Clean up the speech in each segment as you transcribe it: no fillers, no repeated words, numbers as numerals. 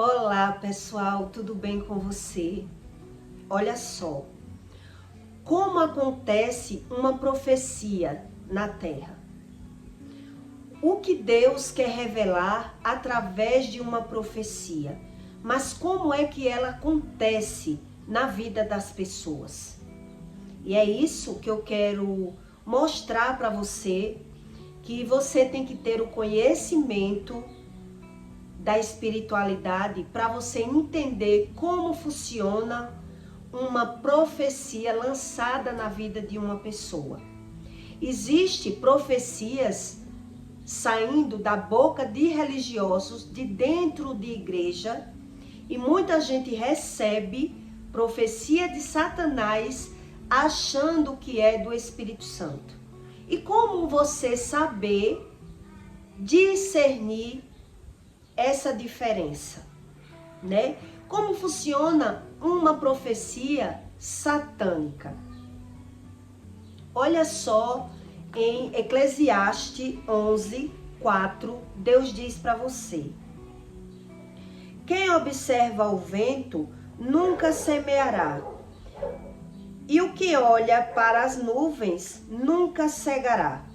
Olá pessoal, tudo bem com você? Olha só, como acontece uma profecia na Terra? O que Deus quer revelar através de uma profecia? Mas como é que ela acontece na vida das pessoas? E é isso que eu quero mostrar para você, que você tem que ter o conhecimento da espiritualidade para você entender como funciona uma profecia lançada na vida de uma pessoa. Existem profecias saindo da boca de religiosos de dentro de igreja e muita gente recebe profecia de Satanás achando que é do Espírito Santo. E como você saber discernir essa diferença, né? Como funciona uma profecia satânica? Olha só, em Eclesiastes 11:4, Deus diz para você: quem observa o vento nunca semeará, e o que olha para as nuvens nunca cegará.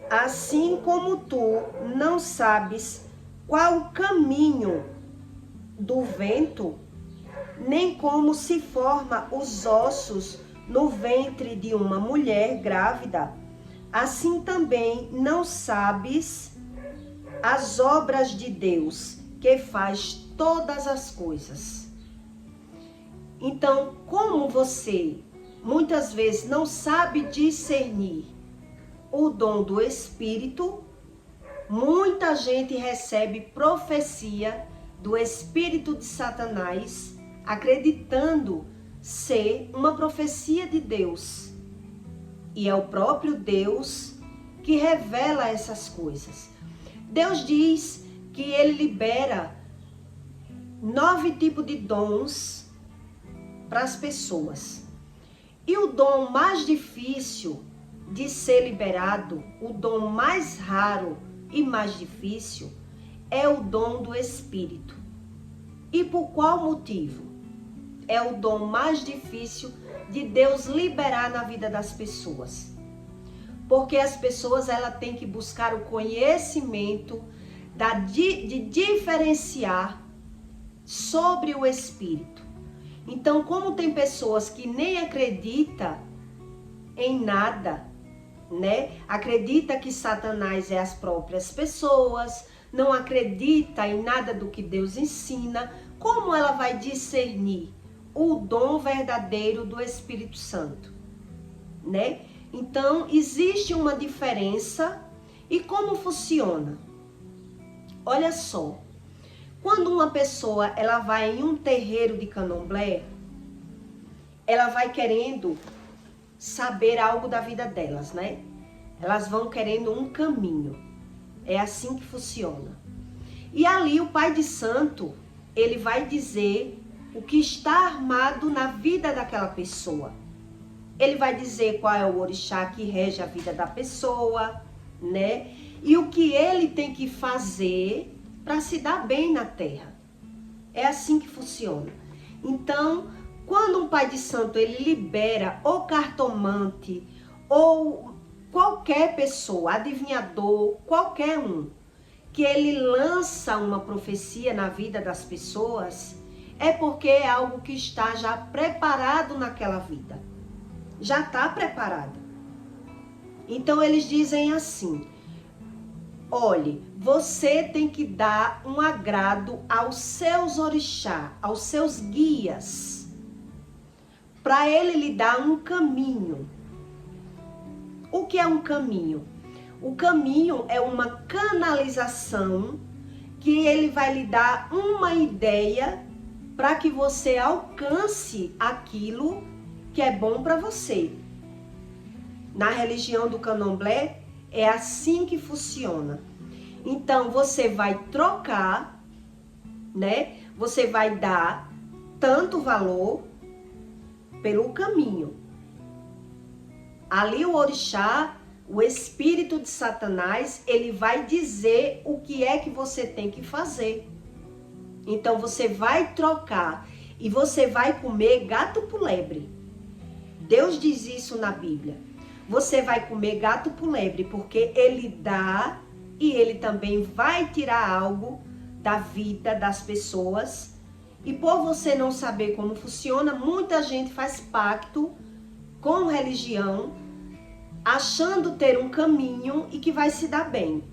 Assim como tu não sabes qual o caminho do vento, nem como se forma os ossos no ventre de uma mulher grávida, assim também não sabes as obras de Deus, que faz todas as coisas. Então, como você muitas vezes não sabe discernir o dom do Espírito, muita gente recebe profecia do Espírito de Satanás, acreditando ser uma profecia de Deus. E é o próprio Deus que revela essas coisas. Deus diz que Ele libera 9 tipos de dons para as pessoas. E o dom mais difícil de ser liberado, o dom mais raro e mais difícil, é o dom do Espírito. E por qual motivo? É o dom mais difícil de Deus liberar na vida das pessoas. Porque as pessoas têm que buscar o conhecimento de diferenciar sobre o Espírito. Então, como tem pessoas que nem acreditam em nada, né? Acredita que Satanás é as próprias pessoas, não acredita em nada do que Deus ensina, como ela vai discernir o dom verdadeiro do Espírito Santo, né? Então, existe uma diferença. E como funciona? Olha só, quando uma pessoa ela vai em um terreiro de candomblé, ela vai querendo saber algo da vida delas, né? Elas vão querendo um caminho. É assim que funciona. E ali o Pai de Santo, ele vai dizer o que está armado na vida daquela pessoa. Ele vai dizer qual é o orixá que rege a vida da pessoa, né? E o que ele tem que fazer para se dar bem na terra. É assim que funciona. Então, quando um Pai de Santo ele libera o cartomante ou qualquer pessoa, adivinhador, qualquer um, que ele lança uma profecia na vida das pessoas, é porque é algo que está já preparado naquela vida. Já está preparado. Então eles dizem assim: olhe, você tem que dar um agrado aos seus orixá, aos seus guias, para ele lhe dar um caminho. O que é um caminho? O caminho é uma canalização que ele vai lhe dar uma ideia para que você alcance aquilo que é bom para você. Na religião do candomblé é assim que funciona. Então você vai trocar, né? Você vai dar tanto valor pelo caminho. Ali o orixá, o espírito de Satanás, ele vai dizer o que é que você tem que fazer. Então você vai trocar e você vai comer gato por lebre. Deus diz isso na Bíblia. Você vai comer gato por lebre, porque ele dá e ele também vai tirar algo da vida das pessoas. E por você não saber como funciona, muita gente faz pacto com religião, achando ter um caminho e que vai se dar bem.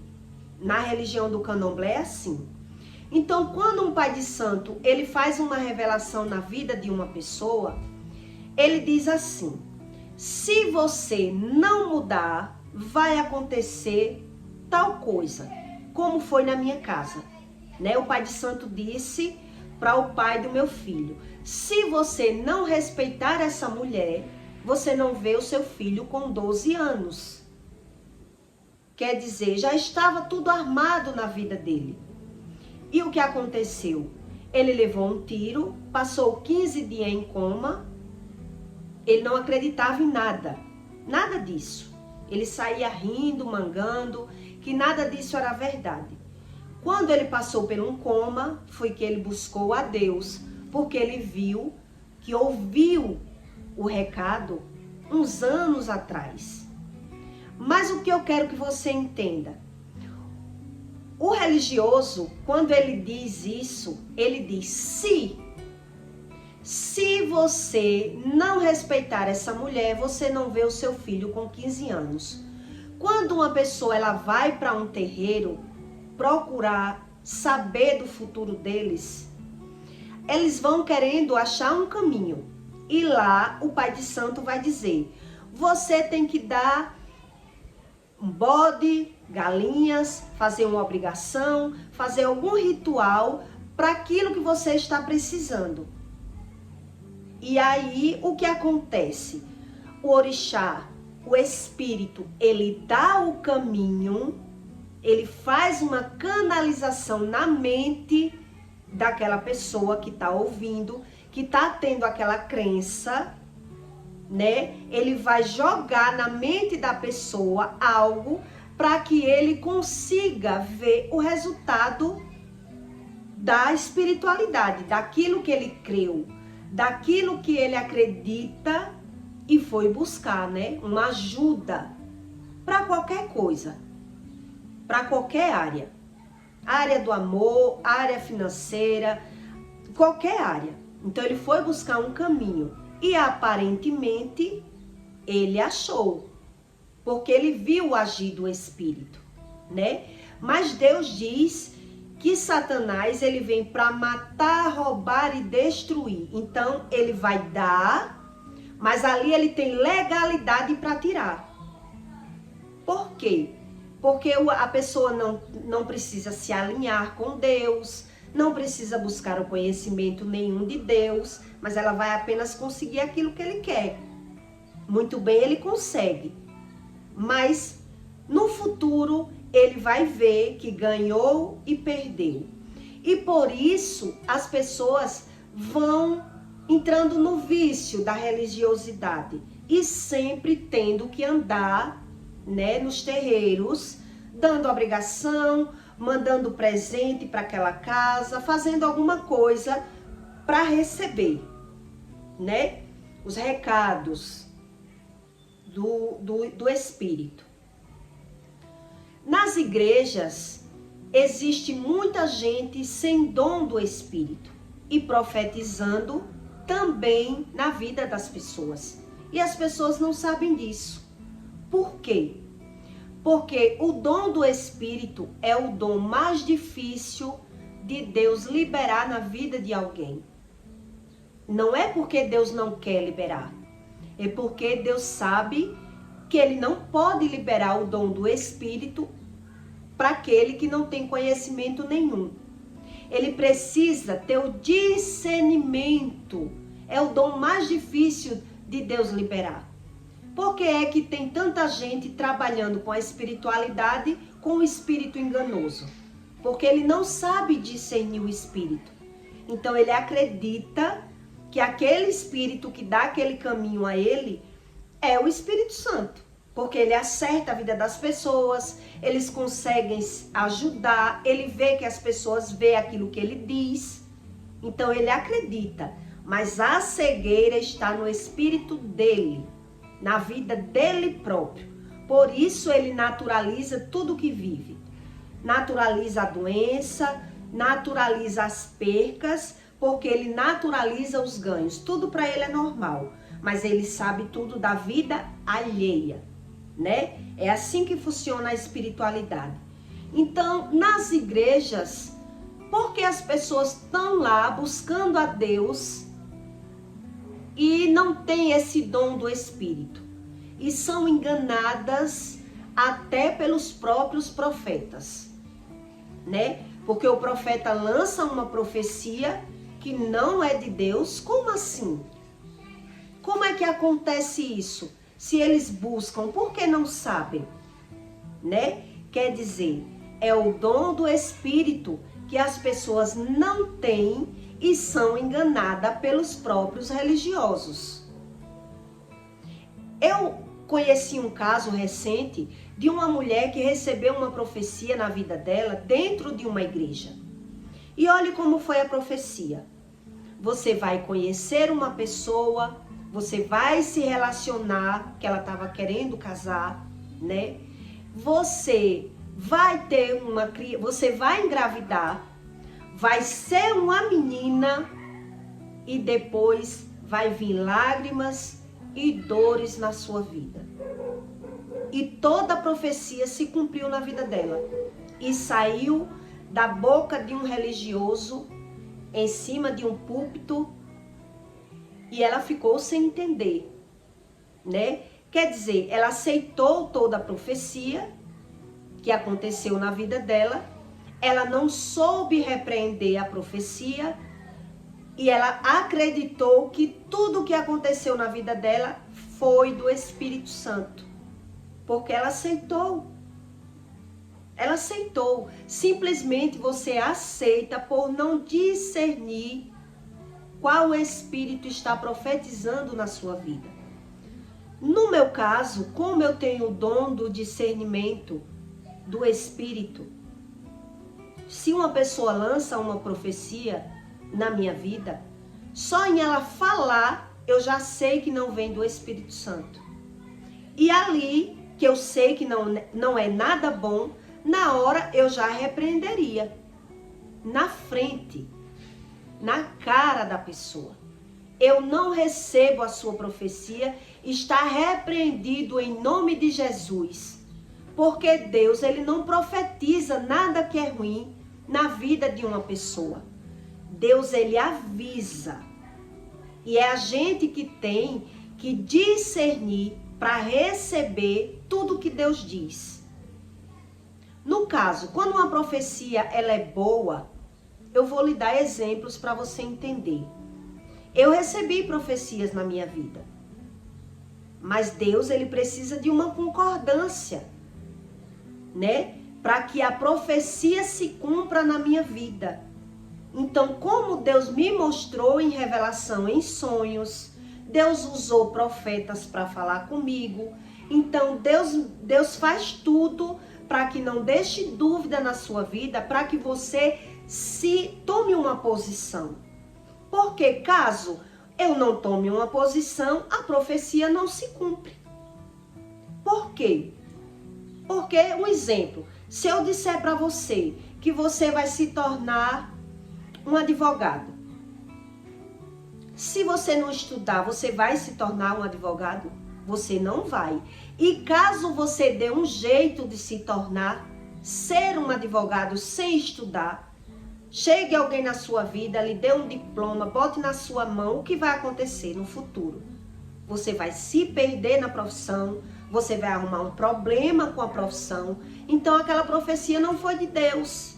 Na religião do candomblé é assim. Então, quando um pai de santo, ele faz uma revelação na vida de uma pessoa, ele diz assim: se você não mudar, vai acontecer tal coisa, como foi na minha casa. Né? O pai de santo disse para o pai do meu filho: se você não respeitar essa mulher, você não vê o seu filho com 12 anos. Quer dizer, já estava tudo armado na vida dele. E o que aconteceu? Ele levou um tiro, passou 15 dias em coma. Ele não acreditava em nada, nada disso. Ele saía rindo, mangando, que nada disso era verdade. Quando ele passou por um coma, foi que ele buscou a Deus, porque ele viu, que ouviu o recado uns anos atrás. Mas o que eu quero que você entenda, o religioso, quando ele diz isso, ele diz: se você não respeitar essa mulher, você não vê o seu filho com 15 anos. Quando uma pessoa ela vai para um terreiro procurar saber do futuro deles, eles vão querendo achar um caminho. E lá o pai de santo vai dizer: você tem que dar um bode, galinhas, fazer uma obrigação, fazer algum ritual para aquilo que você está precisando. E aí, o que acontece? O orixá, o espírito, ele dá o caminho, ele faz uma canalização na mente daquela pessoa que está ouvindo, que está tendo aquela crença, né? Ele vai jogar na mente da pessoa algo para que ele consiga ver o resultado da espiritualidade, daquilo que ele creu, daquilo que ele acredita e foi buscar, né? Uma ajuda para qualquer coisa, para qualquer área. Área do amor, área financeira, qualquer área. Então ele foi buscar um caminho e aparentemente ele achou, porque ele viu o agir do espírito, né? Mas Deus diz que Satanás ele vem para matar, roubar e destruir. Então ele vai dar, mas ali ele tem legalidade para tirar. Por quê? Porque a pessoa não precisa se alinhar com Deus, não precisa buscar o conhecimento nenhum de Deus, mas ela vai apenas conseguir aquilo que ele quer. Muito bem, ele consegue. Mas no futuro ele vai ver que ganhou e perdeu. E por isso as pessoas vão entrando no vício da religiosidade e sempre tendo que andar, né, nos terreiros, dando obrigação, mandando presente para aquela casa, fazendo alguma coisa para receber, né, os recados do espírito. Nas igrejas existe muita gente sem dom do espírito e profetizando também na vida das pessoas. E as pessoas não sabem disso. Por quê? Porque o dom do espírito é o dom mais difícil de Deus liberar na vida de alguém. Não é porque Deus não quer liberar, é porque Deus sabe que ele não pode liberar o dom do espírito para aquele que não tem conhecimento nenhum. Ele precisa ter o discernimento. É o dom mais difícil de Deus liberar. Por que é que tem tanta gente trabalhando com a espiritualidade com o espírito enganoso? Porque ele não sabe discernir o espírito. Então ele acredita que aquele espírito que dá aquele caminho a ele é o Espírito Santo. porque ele acerta a vida das pessoas, eles conseguem ajudar, ele vê que as pessoas veem aquilo que ele diz, então ele acredita, mas a cegueira está no espírito dele, na vida dele próprio. Por isso ele naturaliza tudo que vive, naturaliza a doença, naturaliza as percas, porque ele naturaliza os ganhos, tudo para ele é normal, mas ele sabe tudo da vida alheia. Né? É assim que funciona a espiritualidade. Então, nas igrejas, por que as pessoas estão lá buscando a Deus e não têm esse dom do Espírito? E são enganadas até pelos próprios profetas, né? Porque o profeta lança uma profecia que não é de Deus. Como assim? Como é que acontece isso? Se eles buscam, por que não sabem? Né? Quer dizer, é o dom do Espírito que as pessoas não têm e são enganadas pelos próprios religiosos. Eu conheci um caso recente de uma mulher que recebeu uma profecia na vida dela dentro de uma igreja. E olhe como foi a profecia. Você vai conhecer uma pessoa, você vai se relacionar, que ela estava querendo casar, né? Você vai ter você vai engravidar, vai ser uma menina e depois vai vir lágrimas e dores na sua vida. E toda a profecia se cumpriu na vida dela e saiu da boca de um religioso em cima de um púlpito. E ela ficou sem entender, né? Quer dizer, ela aceitou toda a profecia que aconteceu na vida dela, ela não soube repreender a profecia e ela acreditou que tudo o que aconteceu na vida dela foi do Espírito Santo, porque ela aceitou. Ela aceitou. Simplesmente você aceita por não discernir qual espírito está profetizando na sua vida. No meu caso, como eu tenho o dom do discernimento do espírito, se uma pessoa lança uma profecia na minha vida, só em ela falar, eu já sei que não vem do Espírito Santo. E ali, que eu sei que não é nada bom, na hora eu já repreenderia. Na frente, na cara da pessoa. Eu não recebo a sua profecia, está repreendido em nome de Jesus. Porque Deus, ele não profetiza nada que é ruim na vida de uma pessoa. Deus, ele avisa. E é a gente que tem que discernir para receber tudo que Deus diz. No caso, quando uma profecia ela é boa, eu vou lhe dar exemplos para você entender. Eu recebi profecias na minha vida. Mas Deus, ele precisa de uma concordância, né? Para que a profecia se cumpra na minha vida. Então, como Deus me mostrou em revelação, em sonhos, Deus usou profetas para falar comigo. Então, Deus faz tudo para que não deixe dúvida na sua vida, para que você se tome uma posição. Porque caso eu não tome uma posição, a profecia não se cumpre. Por quê? Porque, um exemplo, se eu disser para você que você vai se tornar um advogado, se você não estudar, você vai se tornar um advogado? Você não vai. E caso você dê um jeito de se tornar, ser um advogado sem estudar, chegue alguém na sua vida, lhe dê um diploma, bote na sua mão, o que vai acontecer no futuro? Você vai se perder na profissão, você vai arrumar um problema com a profissão. Então aquela profecia não foi de Deus.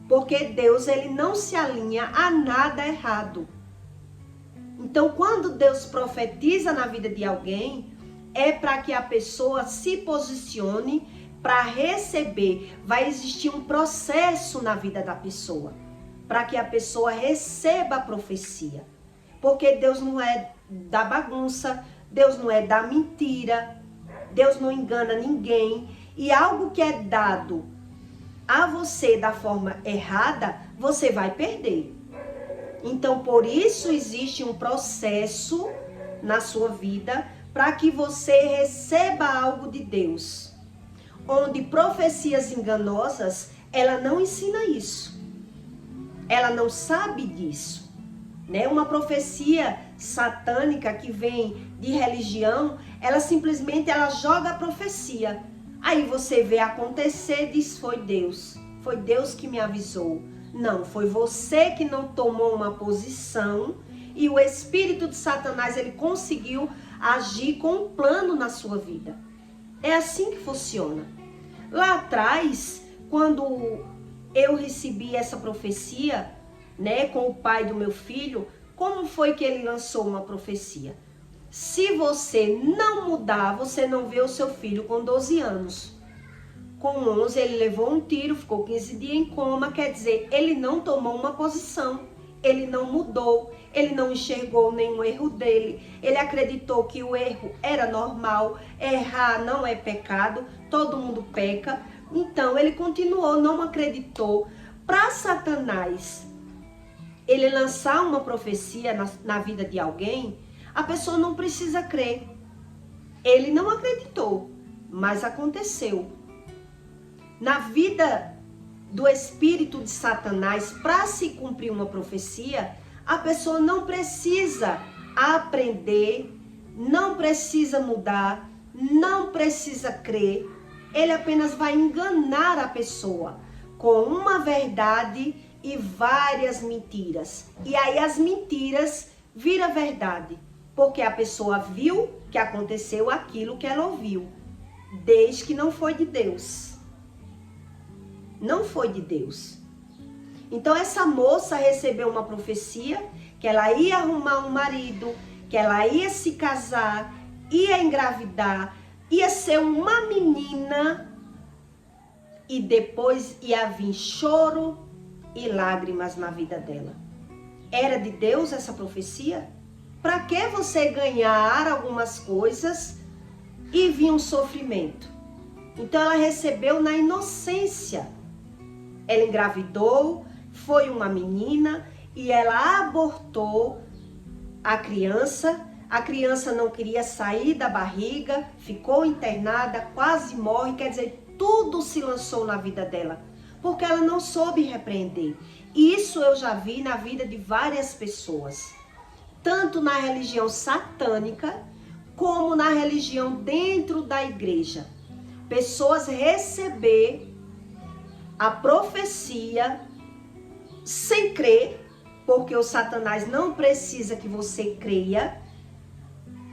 Porque Deus, ele não se alinha a nada errado. Então quando Deus profetiza na vida de alguém, é para que a pessoa se posicione para receber. Vai existir um processo na vida da pessoa, para que a pessoa receba a profecia. Porque Deus não é da bagunça, Deus não é da mentira. Deus não engana ninguém. E algo que é dado a você da forma errada, você vai perder. Então, por isso existe um processo na sua vida para que você receba algo de Deus. Onde profecias enganosas, ela não ensina isso. Ela não sabe disso. Né? Uma profecia satânica que vem de religião, ela simplesmente joga a profecia. Aí você vê acontecer e diz, foi Deus que me avisou. Não, foi você que não tomou uma posição e o espírito de Satanás, ele conseguiu agir com um plano na sua vida. É assim que funciona. Lá atrás, quando eu recebi essa profecia, né, com o pai do meu filho, como foi que ele lançou uma profecia? Se você não mudar, você não vê o seu filho com 12 anos. Com 11, ele levou um tiro, ficou 15 dias em coma, quer dizer, ele não tomou uma posição, ele não mudou, ele não enxergou nenhum erro dele, ele acreditou que o erro era normal, errar não é pecado, todo mundo peca, então ele continuou, não acreditou. Para Satanás, ele lançar uma profecia na vida de alguém, a pessoa não precisa crer. Ele não acreditou, mas aconteceu. Na vida do espírito de Satanás, para se cumprir uma profecia, a pessoa não precisa aprender, não precisa mudar, não precisa crer. Ele apenas vai enganar a pessoa com uma verdade e várias mentiras. E aí as mentiras viram verdade, porque a pessoa viu que aconteceu aquilo que ela ouviu, desde que não foi de Deus. Não foi de Deus. Então essa moça recebeu uma profecia que ela ia arrumar um marido, que ela ia se casar, ia engravidar, ia ser uma menina e depois ia vir choro e lágrimas na vida dela. Era de Deus essa profecia? Para que você ganhar algumas coisas e vir um sofrimento? Então ela recebeu na inocência. Ela engravidou, foi uma menina e ela abortou a criança não queria sair da barriga, ficou internada, quase morre, quer dizer, tudo se lançou na vida dela, porque ela não soube repreender. Isso eu já vi na vida de várias pessoas, tanto na religião satânica, como na religião dentro da igreja. Pessoas receber a profecia sem crer, porque o Satanás não precisa que você creia.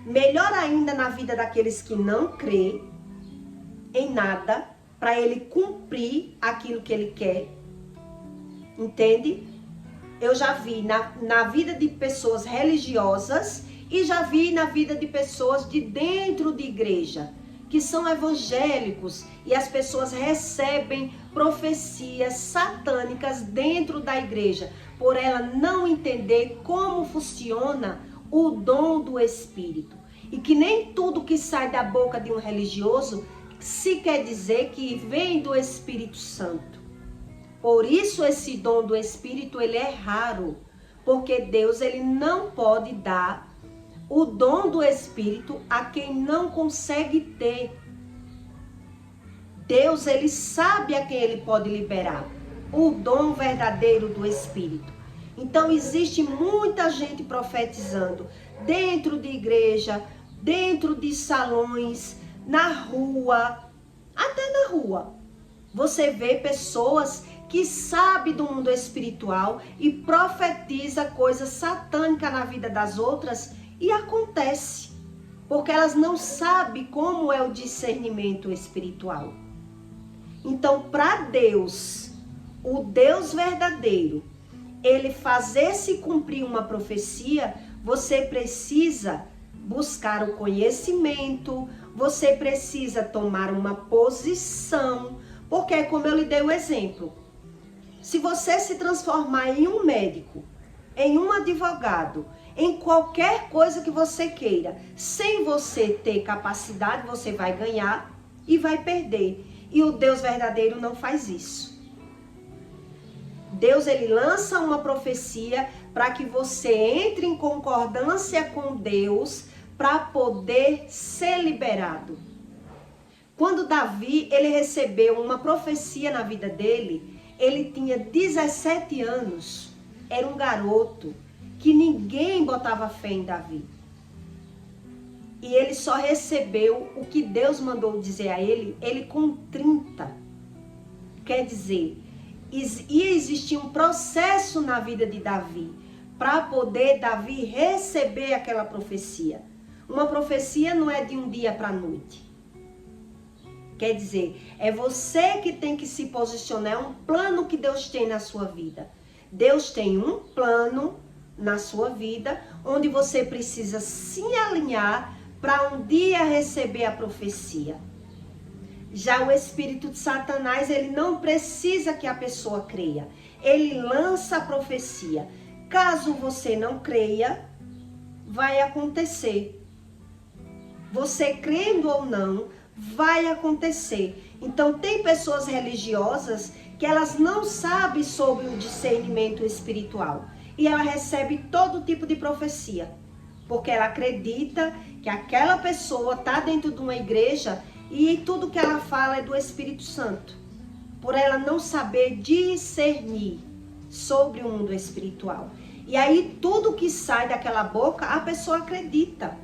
Melhor ainda na vida daqueles que não crê em nada, para ele cumprir aquilo que ele quer. Entende? Eu já vi na vida de pessoas religiosas e já vi na vida de pessoas de dentro de igreja, que são evangélicos, e as pessoas recebem profecias satânicas dentro da igreja, por ela não entender como funciona o dom do Espírito. E que nem tudo que sai da boca de um religioso se quer dizer que vem do Espírito Santo. Por isso esse dom do Espírito, ele é raro, porque Deus, ele não pode dar o dom do Espírito a quem não consegue ter. Deus, ele sabe a quem ele pode liberar o dom verdadeiro do Espírito. Então existe muita gente profetizando dentro de igreja, dentro de salões, na rua, até na rua. Você vê pessoas que sabem do mundo espiritual e profetiza coisas satânicas na vida das outras e acontece, porque elas não sabem como é o discernimento espiritual. Então, para Deus, o Deus verdadeiro, ele fazer se cumprir uma profecia, você precisa buscar o conhecimento, você precisa tomar uma posição, porque como eu lhe dei o exemplo, se você se transformar em um médico, em um advogado, em qualquer coisa que você queira. Sem você ter capacidade, você vai ganhar e vai perder. E o Deus verdadeiro não faz isso. Deus, ele lança uma profecia para que você entre em concordância com Deus para poder ser liberado. Quando Davi, ele recebeu uma profecia na vida dele, ele tinha 17 anos, era um garoto, que ninguém botava fé em Davi. E ele só recebeu o que Deus mandou dizer a ele com 30. Quer dizer, ia existir um processo na vida de Davi, para poder Davi receber aquela profecia. Uma profecia não é de um dia para a noite. Quer dizer, é você que tem que se posicionar, é um plano que Deus tem na sua vida. Deus tem um plano na sua vida, onde você precisa se alinhar para um dia receber a profecia. Já o espírito de Satanás, ele não precisa que a pessoa creia. Ele lança a profecia. Caso você não creia, vai acontecer. Você crendo ou não, vai acontecer. Então, tem pessoas religiosas que elas não sabem sobre o discernimento espiritual. E ela recebe todo tipo de profecia. Porque ela acredita que aquela pessoa está dentro de uma igreja e tudo que ela fala é do Espírito Santo. Por ela não saber discernir sobre o mundo espiritual. E aí, tudo que sai daquela boca, a pessoa acredita.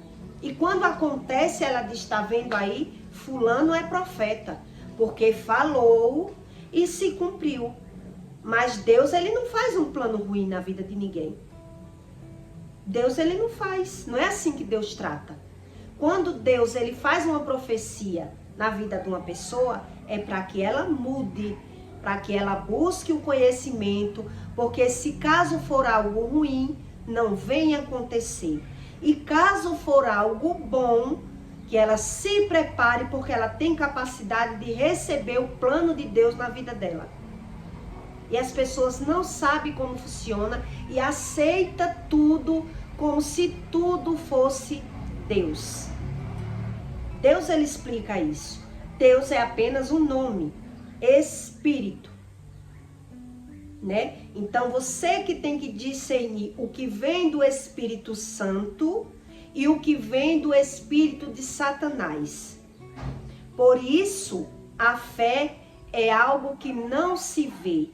E quando acontece, ela diz, está vendo aí, fulano é profeta, porque falou e se cumpriu. Mas Deus, ele não faz um plano ruim na vida de ninguém. Deus, ele não faz. Não é assim que Deus trata. Quando Deus, ele faz uma profecia na vida de uma pessoa, é para que ela mude, para que ela busque o conhecimento, porque se caso for algo ruim, não venha acontecer. E caso for algo bom, que ela se prepare, porque ela tem capacidade de receber o plano de Deus na vida dela. E as pessoas não sabem como funciona e aceita tudo como se tudo fosse Deus. Deus, ele explica isso. Deus é apenas um nome, Espírito, né? Então você que tem que discernir o que vem do Espírito Santo e o que vem do espírito de Satanás. Por isso, a fé é algo que não se vê.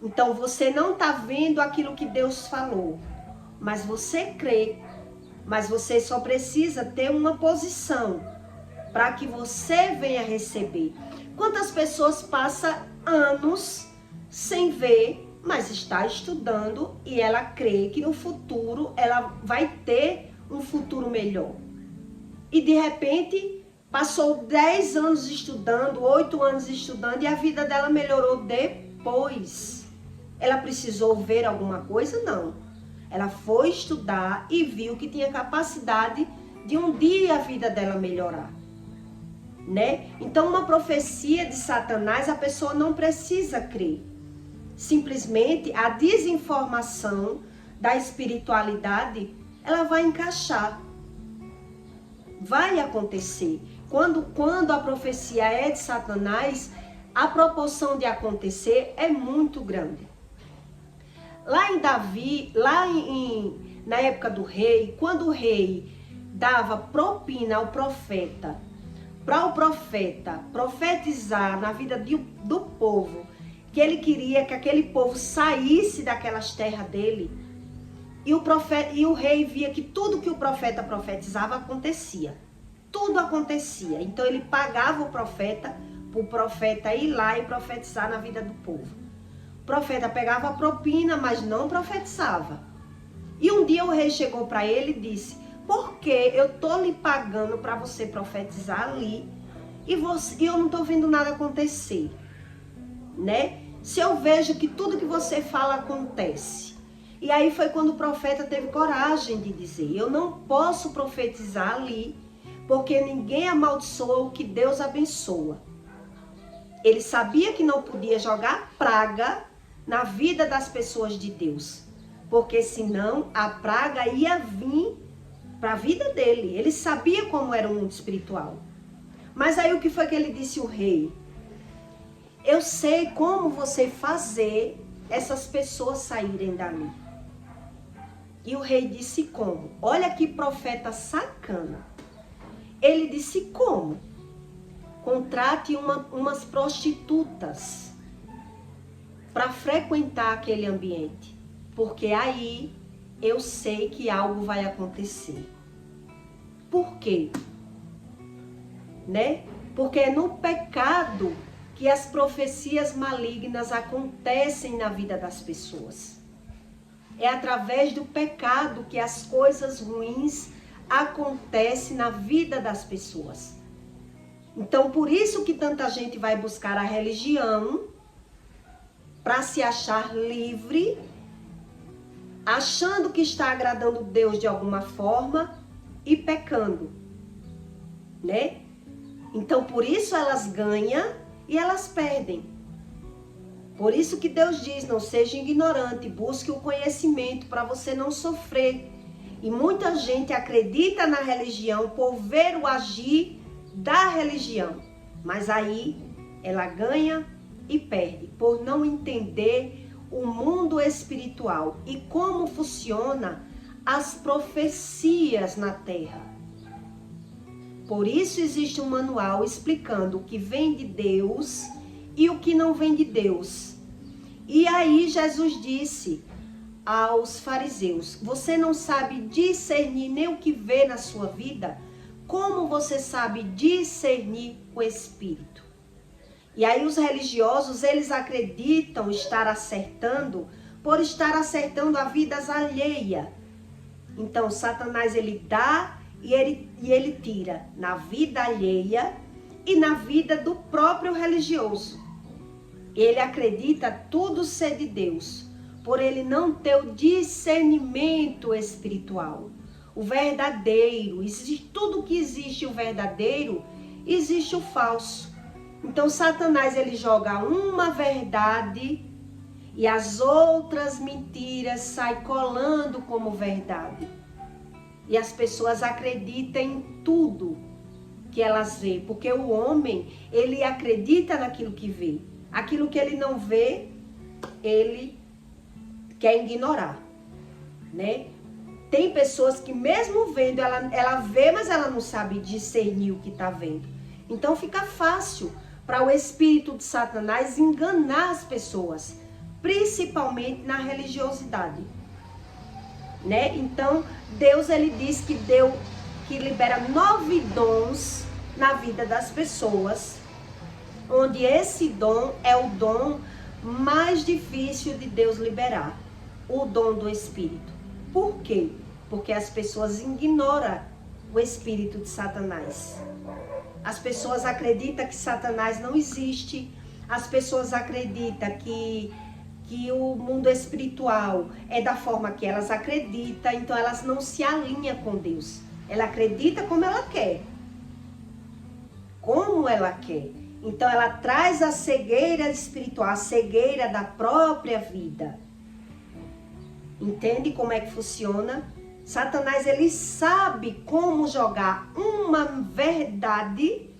Então, você não está vendo aquilo que Deus falou, mas você crê. Mas você só precisa ter uma posição para que você venha receber. Quantas pessoas passam anos sem ver, mas está estudando e ela crê que no futuro ela vai ter um futuro melhor. E de repente, passou 10 anos estudando, 8 anos estudando e a vida dela melhorou depois. Ela precisou ver alguma coisa? Não. Ela foi estudar e viu que tinha capacidade de um dia a vida dela melhorar, né? Então, uma profecia de Satanás, a pessoa não precisa crer. Simplesmente a desinformação da espiritualidade, ela vai encaixar. Vai acontecer. Quando a profecia é de Satanás, a proporção de acontecer é muito grande. Lá em Davi, na época do rei, quando o rei dava propina ao profeta, para o profeta profetizar na vida do povo, que ele queria que aquele povo saísse daquelas terras dele, e o rei via que tudo que o profeta profetizava acontecia. Tudo acontecia. Então ele pagava o profeta, para o profeta ir lá e profetizar na vida do povo. O profeta pegava a propina, mas não profetizava. E um dia o rei chegou para ele e disse, por que eu estou lhe pagando para você profetizar ali e eu não estou vendo nada acontecer, né? Se eu vejo que tudo que você fala acontece. E aí foi quando o profeta teve coragem de dizer, eu não posso profetizar ali, porque ninguém amaldiçoa o que Deus abençoa. Ele sabia que não podia jogar praga na vida das pessoas de Deus. porque senão a praga ia vir para a vida dele. Ele sabia como era o mundo espiritual. Mas aí o que foi que ele disse o rei? Eu sei como você fazer essas pessoas saírem dali. E o rei disse como? Olha que profeta sacana. Ele disse como? Contrate umas prostitutas para frequentar aquele ambiente. Porque aí eu sei que algo vai acontecer. Por quê? Né? Porque é no pecado que as profecias malignas acontecem na vida das pessoas. É através do pecado que as coisas ruins acontecem na vida das pessoas. Então, por isso que tanta gente vai buscar a religião para se achar livre, achando que está agradando Deus de alguma forma e pecando, né? Então, por isso elas ganham e elas perdem. Por isso que Deus diz, não seja ignorante, busque o conhecimento para você não sofrer. E muita gente acredita na religião por ver o agir da religião. Mas aí ela ganha e perde, por não entender o mundo espiritual e como funciona as profecias na terra. Por isso existe um manual explicando o que vem de Deus e o que não vem de Deus. E aí Jesus disse aos fariseus, você não sabe discernir nem o que vê na sua vida? Como você sabe discernir o Espírito? E aí os religiosos, eles acreditam estar acertando por estar acertando a vida alheia. Então Satanás ele dá e ele tira na vida alheia e na vida do próprio religioso. Ele acredita tudo ser de Deus, por ele não ter o discernimento espiritual. O verdadeiro, existe tudo que existe o verdadeiro, existe o falso. Então Satanás ele joga uma verdade e as outras mentiras saem colando como verdade. E as pessoas acreditam em tudo que elas veem, porque o homem, ele acredita naquilo que vê. Aquilo que ele não vê, ele quer ignorar, né? Tem pessoas que mesmo vendo, ela vê, mas ela não sabe discernir o que está vendo. Então fica fácil para o espírito de Satanás enganar as pessoas, principalmente na religiosidade, né? Então Deus ele diz que libera 9 dons na vida das pessoas, onde esse dom é o dom mais difícil de Deus liberar, o dom do Espírito. Por quê? Porque as pessoas ignoram o Espírito de Satanás. As pessoas acreditam que Satanás não existe, as pessoas acreditam que o mundo espiritual é da forma que elas acreditam, então elas não se alinham com Deus. Ela acredita como ela quer. Como ela quer. Então ela traz a cegueira espiritual, a cegueira da própria vida. Entende como é que funciona? Satanás ele sabe como jogar uma verdade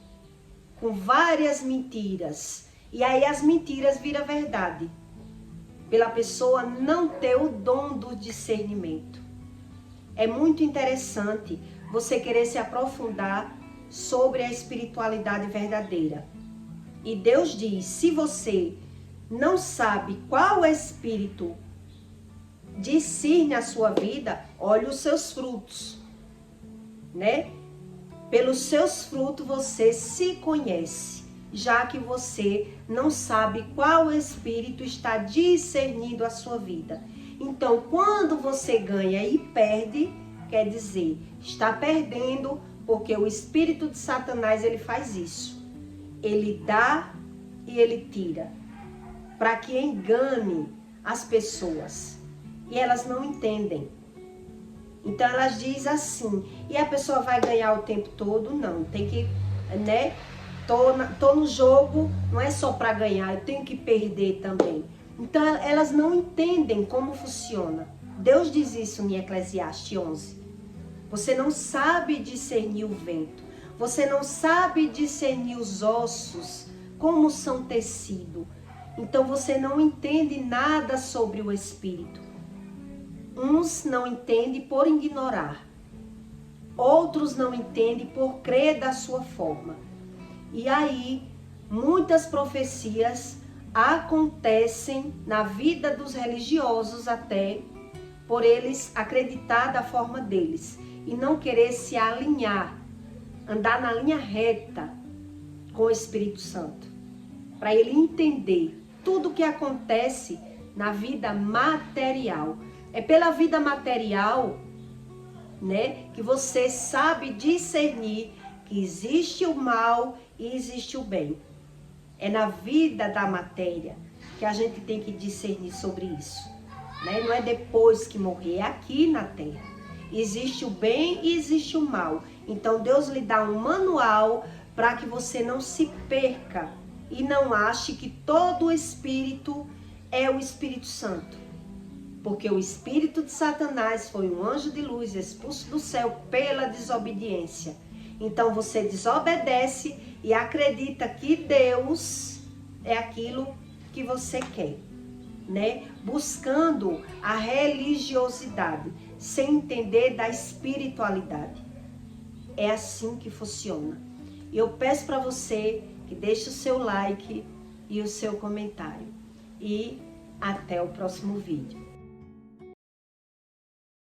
com várias mentiras. E aí as mentiras viram verdade. Pela pessoa não ter o dom do discernimento. É muito interessante você querer se aprofundar sobre a espiritualidade verdadeira. E Deus diz, se você não sabe qual espírito discerne a sua vida, olhe os seus frutos, né? Pelos seus frutos você se conhece, já que você não sabe qual espírito está discernindo a sua vida. Então, quando você ganha e perde, quer dizer, está perdendo, porque o espírito de Satanás ele faz isso. Ele dá e ele tira, para que engane as pessoas. E elas não entendem. Então elas dizem assim, e a pessoa vai ganhar o tempo todo? Não, tem que, né? Tô no jogo, não é só para ganhar, eu tenho que perder também. Então elas não entendem como funciona. Deus diz isso em Eclesiastes 11. Você não sabe discernir o vento. Você não sabe discernir os ossos, como são tecidos. Então você não entende nada sobre o Espírito. Uns não entendem por ignorar. Outros não entendem por crer da sua forma. E aí, muitas profecias acontecem na vida dos religiosos até, por eles acreditar da forma deles e não querer se alinhar, andar na linha reta com o Espírito Santo, para ele entender tudo o que acontece na vida material. É pela vida material, né, que você sabe discernir que existe o mal e existe o bem. É na vida da matéria que a gente tem que discernir sobre isso, né? Não é depois que morrer, é aqui na terra. Existe o bem e existe o mal. Então Deus lhe dá um manual para que você não se perca e não ache que todo o espírito é o Espírito Santo. Porque o espírito de Satanás foi um anjo de luz expulso do céu pela desobediência. Então você desobedece e acredita que Deus é aquilo que você quer, né? Buscando a religiosidade, sem entender da espiritualidade. É assim que funciona. E eu peço para você que deixe o seu like e o seu comentário. E até o próximo vídeo.